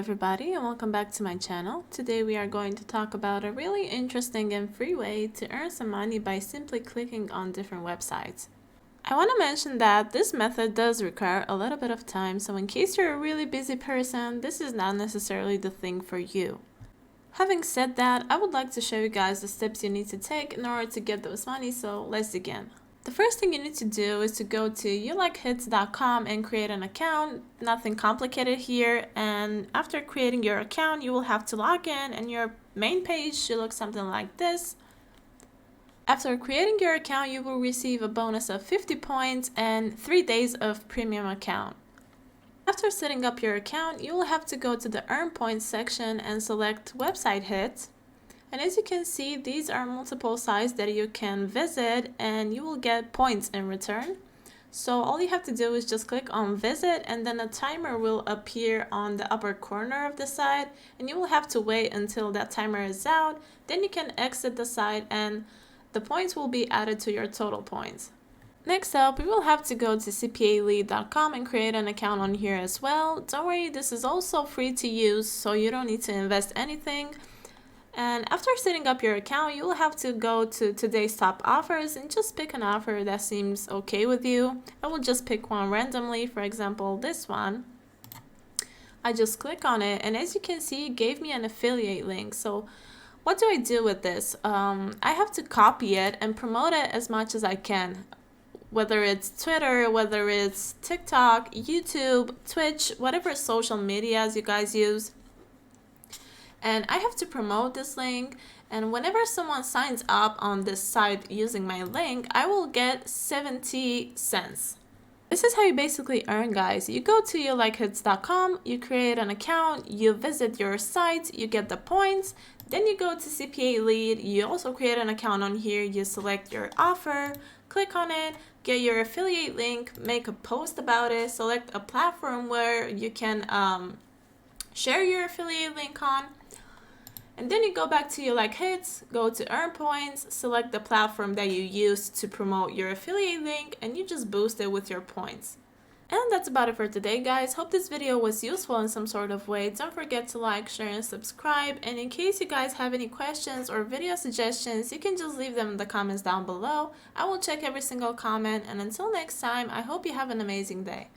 everybody, and welcome back to my channel. Today we are going to talk about a really interesting and free way to earn some money by simply clicking on different websites. I want to mention that this method does require a little bit of time, so in case you're a really busy person, this is not necessarily the thing for you. Having said that, I would like to show you guys the steps you need to take in order to get those money, so let's begin. The first thing you need to do is to go to youlikehits.com and create an account. Nothing complicated here, and after creating your account you will have to log in and your main page should look something like this. After creating your account you will receive a bonus of 50 points and 3 days of premium account. After setting up your account you will have to go to the earn points section and select website hits. And as you can see, these are multiple sites that you can visit and you will get points in return. So all you have to do is just click on visit and then a timer will appear on the upper corner of the site and you will have to wait until that timer is out. Then you can exit the site and the points will be added to your total points. Next up, we will have to go to cpalead.com and create an account on here as well. Don't worry, this is also free to use, so you don't need to invest anything. And after setting up your account, you will have to go to today's top offers and just pick an offer that seems okay with you. I will just pick one randomly, for example, this one. I just click on it, and as you can see, it gave me an affiliate link. So what do I do with this? I have to copy it and promote it as much as I can. Whether it's Twitter, whether it's TikTok, YouTube, Twitch, whatever social medias you guys use. And I have to promote this link, and whenever someone signs up on this site using my link, I will get 70 cents. This is how you basically earn, guys. You go to youlikehits.com, you create an account, you visit your site, you get the points, then you go to CPA Lead, you also create an account on here, you select your offer, click on it, get your affiliate link, make a post about it, select a platform where you can share your affiliate link on. And then you go back to your like hits, go to earn points, select the platform that you use to promote your affiliate link, and you just boost it with your points. And that's about it for today, guys. Hope this video was useful in some sort of way. Don't forget to like, share, and subscribe. And in case you guys have any questions or video suggestions, you can just leave them in the comments down below. I will check every single comment. And until next time, I hope you have an amazing day.